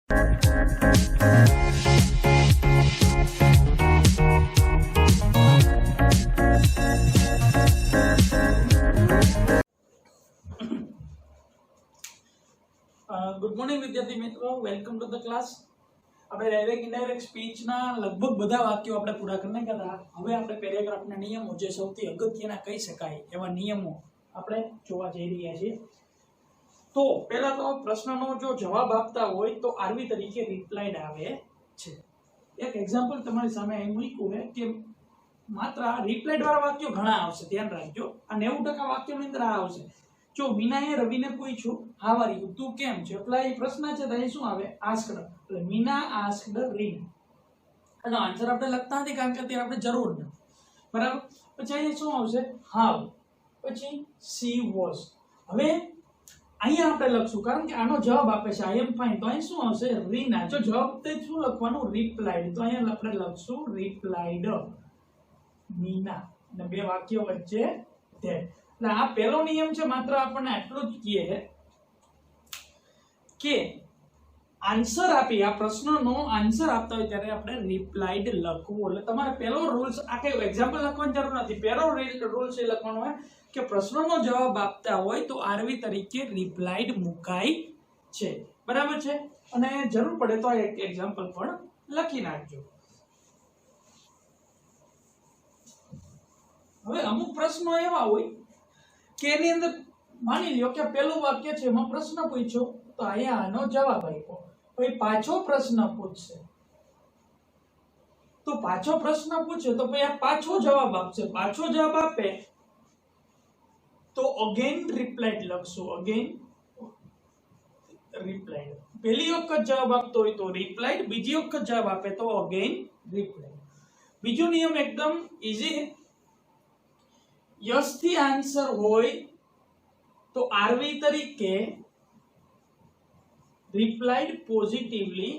Good morning વિદ્યાર્થી મિત્રો, welcome to the class. આપણે ડાયરેક્ટ ઇનડાયરેક્ટ સ્પીચના લગભગ બધા વાક્યો આપણે પૂરા કરી નાખ્યા હતા। હવે આપણે પેરેગ્રાફના નિયમો, જે સૌથી અગત્યના કહી શકાય એવા નિયમો આપણે જોવા જઈ રહ્યા છીએ। તો પહેલા તો પ્રશ્નનો જો જવાબ આપતા હોય તો આરવી તરીકે રિપ્લાઈડ આવે છે। એક એક્ઝામ્પલ તમારી સામે અહીં મૂક્યું છે કે માત્ર રિપ્લાઈડ વાળા વાક્યો ઘણા આવશે, ધ્યાન રાખજો। આ 90% વાક્યોની અંદર આ આવશે। જો મીનાએ રવિને પૂછ્યું હાવ આર યુ, તું કેમ છે, એટલે એ પ્રશ્ન છે તો અહીં શું આવે, આસ્કડ। એટલે મીના આસ્કડ રીન। આનો આન્સર આપણે લખતા નથી કારણ કે અત્યારે આપણે જરૂર નથી, બરાબર। પછી અહીં શું આવશે, હાવ, પછી સી વોઝ। હવે અહીંયા આપણે લખશું કારણ કે આનો જવાબ આપે છે આઈ એમ ફાઇન, તો અહીં શું આવશે, રીના। જો જવાબ તે શું લખવાનું, રિપ્લાઈડ, તો અહીંયા આપણે લખશું રિપ્લાઈડ મીના, અને બે વાક્ય વચ્ચે તે। એટલે આ પહેલો નિયમ છે, માત્ર આપણને આટલું જ કહે છે કે આન્સર આપી, આ પ્રશ્નનો આન્સર આપતા હોય ત્યારે આપણે રિપ્લાઈડ લખવું। એટલે તમારે પહેલો રૂલ્સ, આ કઈ એક્ઝામ્પલ લખવાની જરૂર નથી, પહેલો રૂલ્સ એ લખવાનો હોય કે પ્રશ્નનો જવાબ આપતા હોય તો આરવી તરીકે રિપ્લાઈડ મુકાય છે, બરાબર છે। અને જરૂર પડે તો આ એક એક્ઝામ્પલ પણ લખી નાખજો। હવે અમુક પ્રશ્નો એવા હોય કે એની અંદર માની લ્યો કે પહેલું વાક્ય છે, એમાં પ્રશ્ન પૂછ્યો તો અહીંયા આનો જવાબ આપ્યો, પછી પાછો પ્રશ્ન પૂછશે તો પાછો પ્રશ્ન પૂછે તો પછી આ પાછો જવાબ આપશે, પાછો જવાબ આપે તો અગેન રિપ્લાઈડ લખશું, અગેન રિપ્લાઈડ। પહેલી વખત જવાબ આપતો હોય તો રિપ્લાઈડ, બીજી વખત જવાબ આપે તો અગેન રિપ્લાઈડ। બીજો નિયમ એકદમ ઈઝી, યસ થી આન્સર હોય તો આરવી તરીકે રિપ્લાઈડ પોઝિટિવલી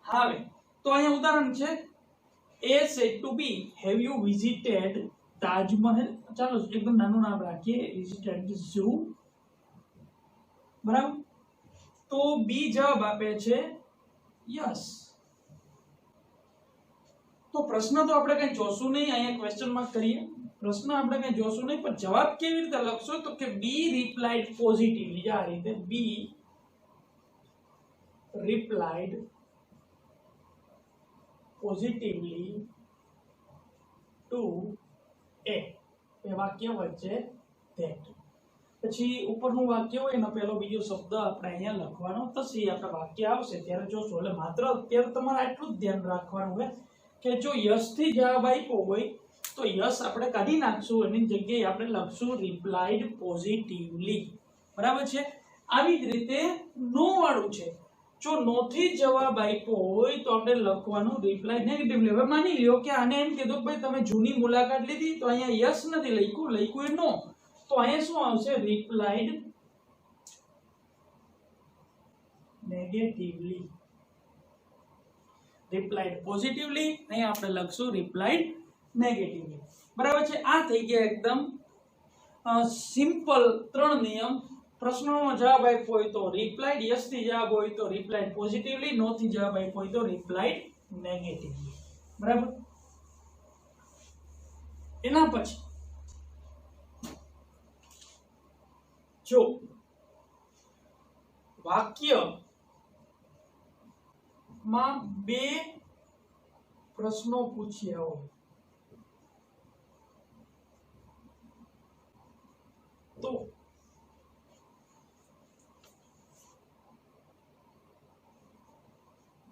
આવે। તો અહીંયા ઉદાહરણ છે, A said to B have you visited Taj Mahal, ચાલો એકદમ નાનું નામ રાખીએ, વિઝિટેડ ઝૂ, બરાબર। તો બી જવાબ આપે છે યસ। તો પ્રશ્ન તો આપણે કઈ જોશું નહીં, અહીંયા ક્વેશ્ચન માર્ક કરીએ, પ્રશ્ન આપણે કઈ જોશું નહીં, પણ જવાબ કેવી રીતે લખશો તો કે બી રિપ્લાઈડ પોઝિટિવલી, આ રીતે બી રિપ્લાઈડ પોઝિટિવલી ટુ એ વાક્ય વચ્ચે ધેટ। પછી ઉપરનું વાક્ય હોય એનો પહેલો બીજો શબ્દ આપણે અહીંયા લખવાનો થશે, આપણે વાક્ય આવશે ત્યારે જોશું। એટલે માત્ર અત્યારે તમારે આટલું જ ધ્યાન રાખવાનું હોય કે જો યસ થી જવાબ આપ્યો હોય તો યસ આપણે કાઢી નાખશું, એની જગ્યાએ આપણે લખશું રિપ્લાઈડ પોઝિટિવલી, બરાબર છે। આવી જ રીતે નો વાળું છે, જો નો થી જવાબ આપ્યો હોય તો આપણે લખવાનું રિપ્લાઈડ નેગેટિવલી। હવે માની લ્યો કે આને એમ કીધું કે ભાઈ તમે જૂની મુલાકાત લીધી, તો અહીંયા યસ નથી લખ્યું, લખ્યું એ નો, તો અહીંયા શું આવશે, રિપ્લાઈડ નેગેટિવલી, રિપ્લાઈડ પોઝિટિવલી, અહીંયા આપણે લખશું રિપ્લાઈડ નેગેટિવલી, બરાબર છે। આ થઈ ગયા એકદમ સિમ્પલ ત્રણ નિયમ। પ્રશ્નનો જવાબ આપ્યો હોય તો રિપ્લાઈડ, યસ થી જવાબ હોય તો રિપ્લાઈડ પોઝિટિવલી, નો થી જવાબ આપ્યો હોય તો રિપ્લાઈડ નેગેટિવલી, બરાબર। એના પછી જો વાક્ય માં બે પ્રશ્નો પૂછ્યા હોય તો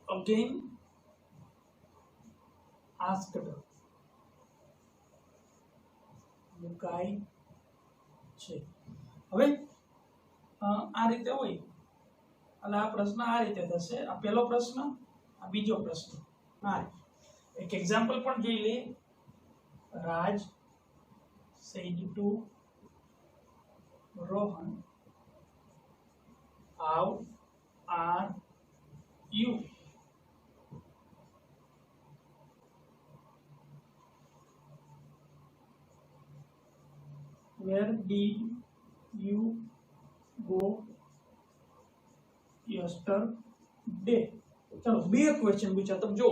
અગેન આસ્કડ મુકાય છે। હવે આ રીતે હોય એટલે આ પ્રશ્ન આ રીતે થશે, આ પહેલો પ્રશ્ન, આ બીજો પ્રશ્ન। હા, એક એક્ઝામ્પલ પણ જોઈ લઈએ, રાજ said to Rohan, how are you? Where did you go yesterday? ચલો બે ક્વેશ્ચન પૂછ્યા તમે જો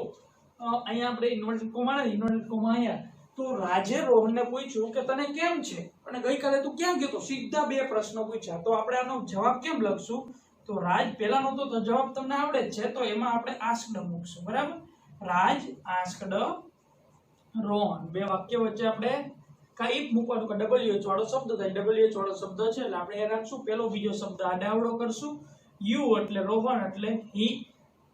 અહીંયા આપણે ઇન્વર્ટેડ કોમા ને ઇન્વર્ટેડ કોમા અહીંયા તો રાજે રોહનને પૂછ્યું કે તને કેમ છે અને ગઈકાલે તું ક્યાં ગયો તો સીધા બે પ્રશ્નો પૂછ્યા તો આપણે આનો જવાબ કેમ લખશું તો રાજ પહેલાનો તો જવાબ તમને આવડે જ છે તો એમાં આપણે આસ્ક્ડ મૂકશું બરાબર રાજ આસ્ક્ડ રોહન બે વાક્ય વચ્ચે આપણે કાઈ મૂકવાનું કે ડબલ્યુએચ વાળો શબ્દ થાય ડબલ્યુએચ વાળો શબ્દ છે એટલે આપણે એ રાખશું પેલો બીજો શબ્દ આડાવડો કરશું યુ એટલે રોહન એટલે હી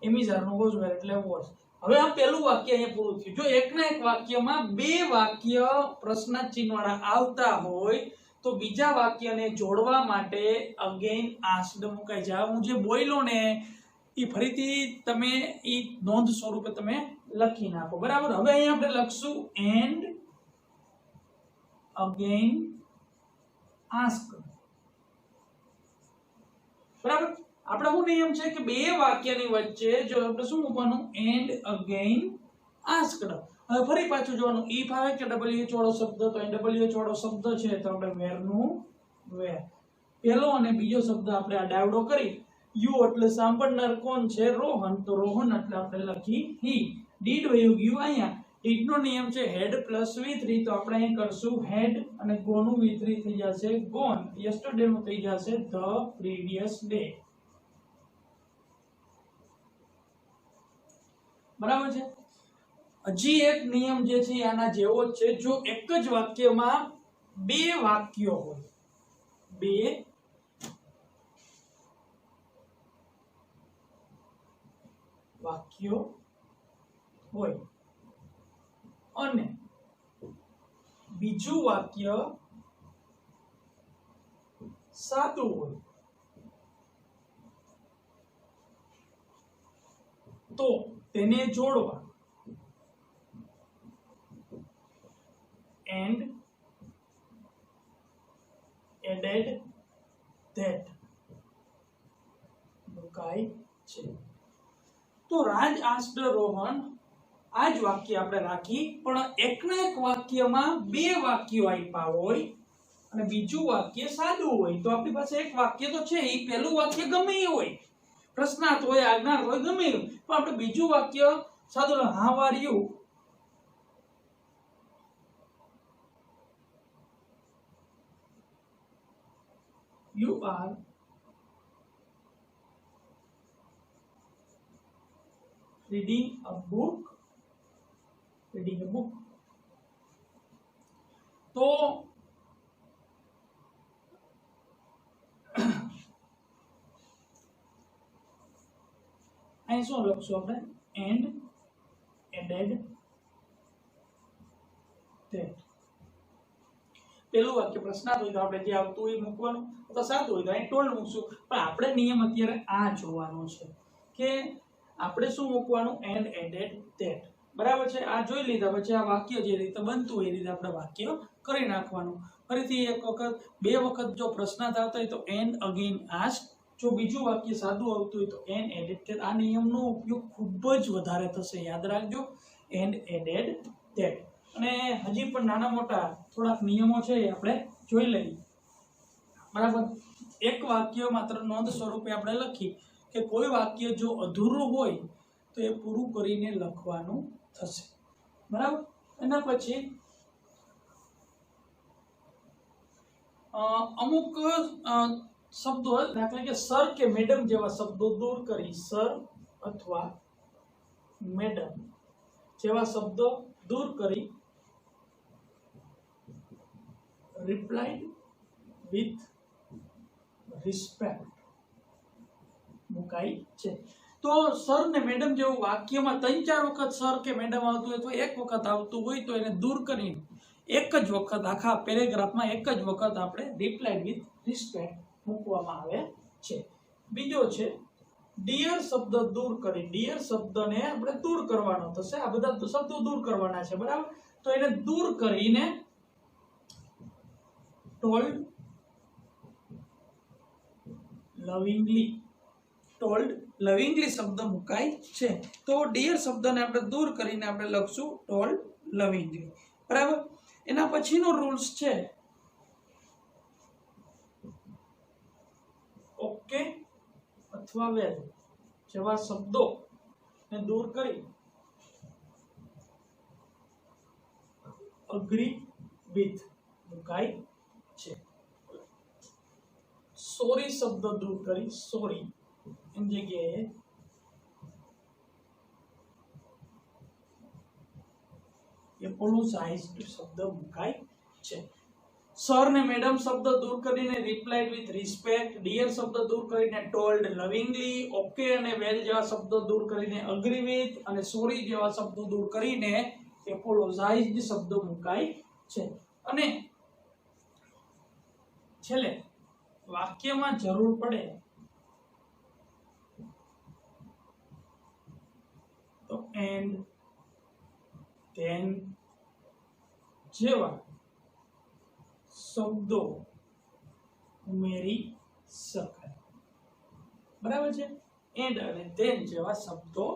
એમિઝારનો વોઝ વેર એટલે વોઝ હવે આ પહેલું વાક્ય અહીંયા પૂરું થયું જો એકના એક વાક્યમાં બે વાક્ય પ્રશ્નાર્થ ચિહ્ન વાળા આવતા હોય તો બીજા વાક્યને જોડવા માટે અગેન આસ્ક્ડ મુકાઈ જાય હું જે બોલ્યો ને એ ફરીથી તમે એ નોંધ સ્વરૂપે તમે લખી નાખો બરાબર હવે અહીંયા આપણે લખશું એન્ડ અગેન આસ્ક બરાબર આપણે શું નિયમ છે કે બે વાક્યની વચ્ચે જો આપણે શું મૂકવાનું એન્ડ અગેન આસ્ક્ડ હવે ફરી પાછું જોવાનું ઈફ આવે કે ડબલ્યુએચ વાળો શબ્દ તો અહીં ડબલ્યુએચ વાળો શબ્દ છે તો આપણે વેર નું વેર પહેલો અને બીજો શબ્દ આપણે આ ડાવડો કરી યુ એટલે સાંભળનાર કોણ છે રોહન તો રોહન એટલે આપણે લખી હી ડીડ વયું ગયું અહીંયા ડીડ નો નિયમ છે હેડ પ્લસ v3 તો આપણે અહીં કરશું હેડ અને ગો નું v3 થઈ જશે ગોન યસ્ટરડે નું થઈ જશે ધ પ્રીવિયસ ડે બરાબર છે હજી એક નિયમ જે છે આના જેવો જ છે જો એક જ વાક્યમાં બે વાક્યો હોય બે વાક્યો હોય અને બીજું વાક્ય સાદું હોય તો તેને જોડવા and added that મુકાય છે તો રાજ આસ્ક્ડ રોહન આ જ વાક્ય આપણે રાખી પણ એકના એક વાક્યમાં બે વાક્યો આપ્યા હોય અને બીજું વાક્ય સાદું હોય તો આપણી પાસે એક વાક્ય તો છે એ પહેલું વાક્ય ગમે એ હોય પ્રશ્નાર્થ હોય આજ્ઞાર્થ હોય ગમે એ પણ આપણે બીજું વાક્ય સાદું how are you You are reading a book. Reading a book. તો અહીં શું લખશું આપણે and added that પેલું વાક્ય પ્રશ્નાર્થ હોય તો આપણે જે આવતું હોય મૂકવાનું તો સાદું હોય તો અહીં ટોલ્ડ મૂકશું પણ આપણે નિયમ અત્યારે આ જોવાનો છે કે આપણે શું મૂકવાનું એન્ડ એડેડ ધેટ બરાબર છે આ જોઈ લીધા પછી આ વાક્ય જે રીતે બનતું હોય એ રીતે આપણે વાક્ય કરી નાખવાનું ફરીથી એક વખત બે વખત જો પ્રશ્નાર્થ આવતો હોય તો એન્ડ અગેન આસ્ક જો બીજું વાક્ય સાદું આવતું હોય તો એન્ડ એડેડ ધેટ આ નિયમનો ઉપયોગ ખૂબ જ વધારે થશે યાદ રાખજો એન્ડ એડેડ ધેટ અને હજી પણ નાના મોટા થોડાક નિયમો છે એ આપણે જોઈ લઈએ બરાબર એક વાક્ય માત્ર નોંધ સ્વરૂપે આપણે લખી કે કોઈ વાક્ય જો અધૂરું હોય તો એ પૂરું કરીને લખવાનું થશે બરાબર એના પછી અમુક શબ્દો દાખલા કે સર કે મેડમ જેવા શબ્દો દૂર કરી સર અથવા મેડમ જેવા શબ્દો દૂર કરી replied with respect મુકાઈ છે તો સર ને મેડમ જેવું વાક્યમાં 3-4 વખત સર કે મેડમ આવતું હોય તો એક વખત આવતું હોય તો એને દૂર કરીને એક જ વખત આખા પેરેગ્રાફમાં એક જ વખત આપણે replied with respect મૂકવામાં આવે છે બીજો છે ડિયર શબ્દ દૂર કરી ડિયર શબ્દને આપણે દૂર કરવાનો થશે આ બધા શબ્દો દૂર કરવાના છે બરાબર તો એને દૂર કરીને told lovingly શબ્દ મુકાય છે તો ડિયર શબ્દને આપણે દૂર કરીને આપણે લખશું told lovingly બરાબર એના પછીનો રૂલ્સ છે ઓકે અથવા વેલ જેવા શબ્દો ને દૂર કરી અગ્રી વિથ મુકાય છે. સોરી શબ્દ દૂર કરી સોરી એની જગ્યાએ એપોલોજાઇઝ્ડ શબ્દ મુકાય છે. સર ને મેડમ શબ્દ દૂર કરીને રિપ્લાઇડ વિથ રિસ્પેક્ટ, ડિયર શબ્દ દૂર કરીને ટોલ્ડ લવિંગલી, ઓકે અને વેલ જેવા શબ્દો દૂર કરીને અગ્રી વિથ અને સોરી જેવા શબ્દો દૂર કરીને એપોલોજાઇઝ્ડ શબ્દો મુકાય છે. અને છેલ્લે વાક્યમાં જરૂર પડે તો એન્ડ ધેન જેવા શબ્દો ઉમેરી શકાય. બરાબર છે? એન્ડ અને ધેન જેવા શબ્દો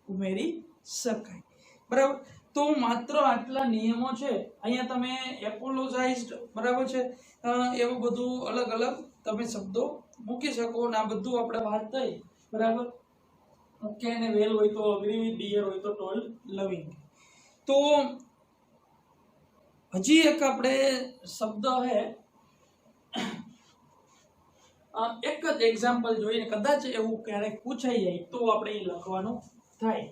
ઉમેરી શકાય. બરાબર? તો માત્ર આટલા નિયમો છે. અહીંયા તમે એપોલોજાઇઝ્ડ, બરાબર છે, એવું બધું અલગ અલગ તમે શબ્દો મૂકી શકો ને આ બધું આપણે વાત થઈ. બરાબર? ઓકે અને વેલ હોય તો અગ્રી વિથ, ડિયર હોય તો ટોલ્ડ લવિંગ. તો હજી એક આપણે શબ્દ હે, એક જ એક્ઝામ્પલ જોઈને કદાચ એવું ક્યારેક પૂછાઈ જાય તો આપણે એ લખવાનું થાય.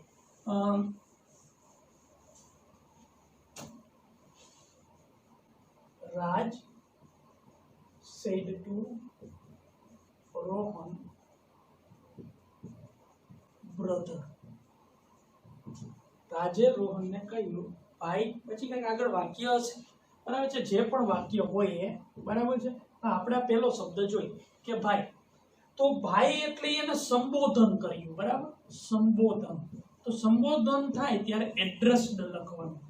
Raj said to Rohan brother. રાજે રોહનને કહ્યું ભાઈ. પછી કંઈક આગળ વાક્ય હશે. બરાબર છે? જે પણ વાક્ય હોય એ, બરાબર છે. આપણે પહેલો શબ્દ જોઈ કે ભાઈ. તો ભાઈ એટલે એને સંબોધન કર્યું. બરાબર? સંબોધન. તો સંબોધન થાય ત્યારે એડ્રેસ્ડ લખવાનું.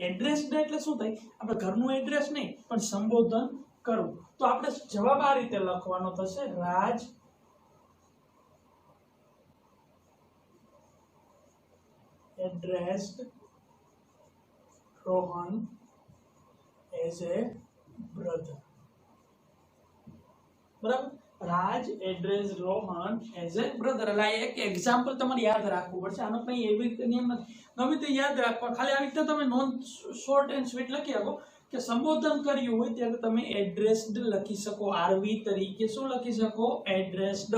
એડ્રેસ્ડ એટલે શું થાય? આપણે ઘરનું એડ્રેસ નહીં પણ સંબોધન કરવું. તો આપણે જવાબ આ રીતે લખવાનો થશે, રાજ addressed Rohan as a brother. બરાબર? રાજ addressed Rohan as a brother. એટલે એક એક્ઝામ્પલ તમારે યાદ રાખવું પડશે. આનો કંઈ એવી રીતે નિયમ નથી, ગમે તે યાદ રાખવા. ખાલી આવી રીતે તમે નોન શોર્ટ એન્ડ સ્વીટ લખી શકો કે સંબોધન કર્યું હોય ત્યારે તમે એડ્રેસ્ડ લખી શકો. આરવી તરીકે શું લખી શકો? એડ્રેસ્ડ.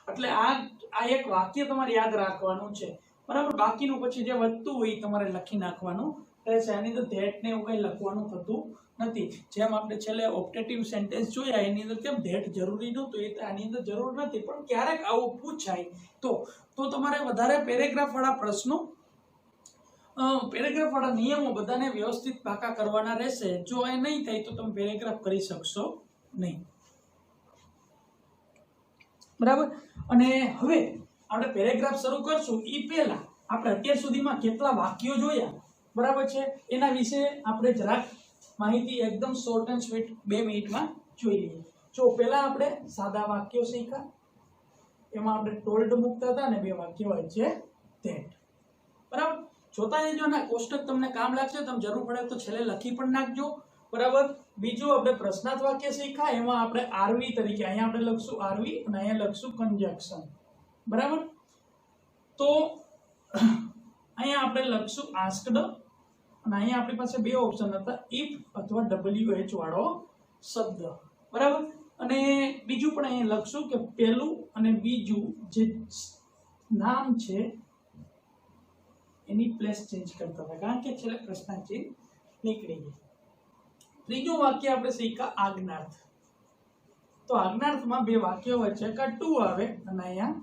એટલે આ એક વાક્ય તમારે યાદ રાખવાનું છે. બરાબર? બાકીનું પછી જે વધતું હોય તમારે લખી નાખવાનું રહેશે. આની અંદર ધેટ ને એવું કંઈ લખવાનું થતું નથી. જેમ આપણે છેલ્લે ઓપ્ટેટિવ સેન્ટેન્સ જોયા એની અંદર કેમ ધેટ જરૂરી નહોતું, એ આની અંદર જરૂર નથી. પણ ક્યારેક આવું પૂછાય તો તમારે વધારે પેરેગ્રાફ વાળા પ્રશ્નો, પેરેગ્રાફ વાળા નિયમો બધાને વ્યવસ્થિત પાકા કરવાના રહેશે. જો એ નહીં થાય તો તમે પેરેગ્રાફ કરી શકશો નહીં. બરાબર? અને હવે આપણે પેરેગ્રાફ શરૂ કરશું એ પહેલા આપણે અત્યાર સુધીમાં કેટલા વાક્યો જોયા, બરાબર છે, એના વિશે આપણે જરાક માહિતી એકદમ શોર્ટ એન્ડ સ્વીટ 2 મિનિટમાં જોઈ લઈએ. જો પહેલા આપણે સાદા વાક્યો શીખ્યા, એમાં આપણે ટોલ્ડ મૂકતા હતા ને 2 વાક્યો વચ્ચે ધેટ. બરાબર? જોતા જજો ને. કોષ્ટક તમને કામ લાગશે, તમે જરૂર પડે તો છેલ્લે લખી પણ નાખજો. બરાબર? બીજું આપણે પ્રશ્નાર્થ વાક્ય શીખ્યા, એમાં આપણે આરવી તરીકે અહીંયા આપણે લખશું આરવી અને અહીંયા લખશું કંજક્શન. બરાબર? તો અહીંયા આપણે લખશું આસ્કડ અને અહીંયા આપણી પાસે 2 ઓપ્શન હતા, ઇફ અથવા WH વાળો શબ્દ. બરાબર? અને બીજું પણ અહીંયા લખશું કે પહેલું અને બીજું જે નામ છે એની પ્લેસ ચેન્જ કરતા હતા, કારણ કે છેલ્લે પ્રશ્ન ચિહ્ન નીકળી ગઈ. ત્રીજું વાક્ય આપણે શીખ્યા આજ્ઞાર્થ. તો આજ્ઞાર્થમાં 2 વાક્યો વચ્ચે કા ટુ આવે અને અહીંયા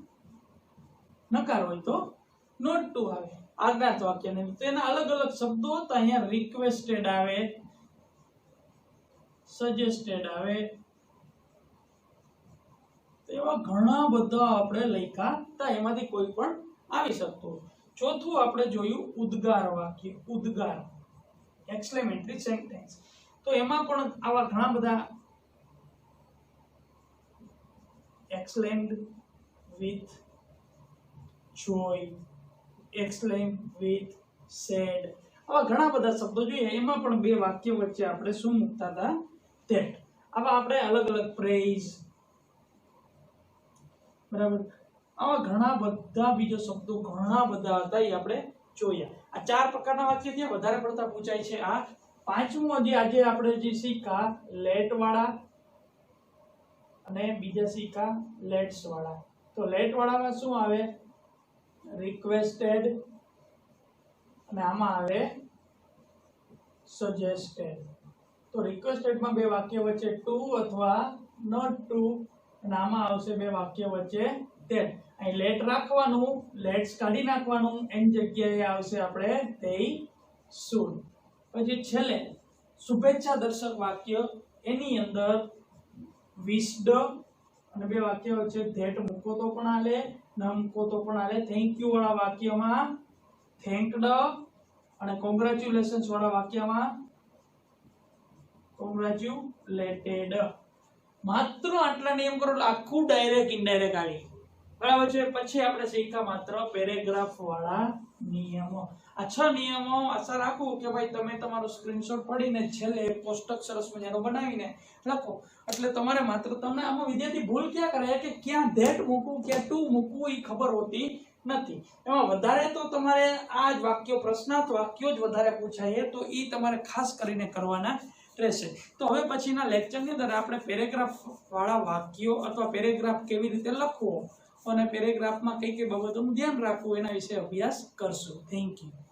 નકાર હોય તો નોટ ટુ આવે. આજ્ઞાર્થ વાક્યને તો એના અલગ અલગ શબ્દો હતા. અહીંયા રિક્વેસ્ટેડ આવે, સજેસ્ટેડ આવે, એવા ઘણા બધા આપણે લખ્યા હતા. એમાંથી કોઈ પણ આવી શકતું. ચોથું આપણે જોયું ઉદ્ગાર વાક્ય. ઉદ્ગાર, એક્સક્લેમેટરી સેન્ટેન્સ. તો એમાં પણ આવા ઘણા બધા exclaimed with joy, exclaimed with sad, આવા ઘણા બધા શબ્દો જોઈએ. એમાં પણ 2 વાક્ય વચ્ચે આપણે શું મૂકતા હતા? that. આવા આપણે અલગ અલગ પ્રેઇઝ, બરાબર, આવા ઘણા બધા બીજા શબ્દો ઘણા બધા હતા એ આપણે જોયા. આ 4 પ્રકારના વાક્ય છે, વધારે પડતા પૂછાય છે. આ પાંચમું જે આજે આપણે જે શીખ્યા લેટ વાળા અને બીજા શીખ્યા લેટ્સ વાળા. તો લેટ વાળામાં શું આવે? રિક્વેસ્ટેડ અને આમાં આવે સજેસ્ટેડ. તો રિક્વેસ્ટેડ માં બે વાક્ય વચ્ચે ટુ અથવા નોટ ટુ અને આમાં આવશે બે વાક્ય વચ્ચે ધેટ. અહીં લેટ રાખવાનું, લેટ્સ કાઢી નાખવાનું, એની જગ્યાએ આવશે આપણે they should. પછી છેલ્લે શુભેચ્છા દર્શક વાક્ય, એની અંદર wished અને બે વાક્ય વચ્ચે ધેટ મૂકો તો પણ હાલે, ન મૂકો તો પણ હાલે. થેન્ક યુ વાળા વાક્યમાં થેન્કડ અને કોંગ્રેચ્યુલેશન્સ વાળા વાક્યમાં કોંગ્રેચ્યુલેટેડ. માત્ર આટલા નિયમ કરો એટલે આખું ડાયરેક્ટ ઇનડાયરેક્ટ આવી. બરાબર છે. પછી આપણે શીખ્યા માત્ર પેરેગ્રાફ વાળા નિયમો. આ 6 નિયમો આશા રાખું કે ભાઈ તમે તમારો સ્ક્રીનશોટ પડીને છેલ્લે એક કોષ્ટક સરસ મજાનો બનાવીને લખો. એટલે તમારે માત્ર તમને આમાં વિદ્યાર્થી ભૂલ ક્યાં કરે કે ક્યાં ધેટ મૂકવું ક્યાં ટુ મૂકવું એ ખબર હોતી નથી. એમાં વધારે તો તમારે આ જ વાક્યો પ્રશ્નાર્થ વાક્યો જ વધારે પૂછાય તો એ તમારે ખાસ કરીને કરવાના રહેશે. તો હવે પછીના લેક્ચરની અંદર આપણે પેરેગ્રાફ વાળા વાક્યો અથવા પેરેગ્રાફ કેવી રીતે લખવો અને પેરેગ્રાફમાં કઈ કઈ બાબતોનું ધ્યાન રાખવું એના વિશે અભ્યાસ કરશું. Thank you.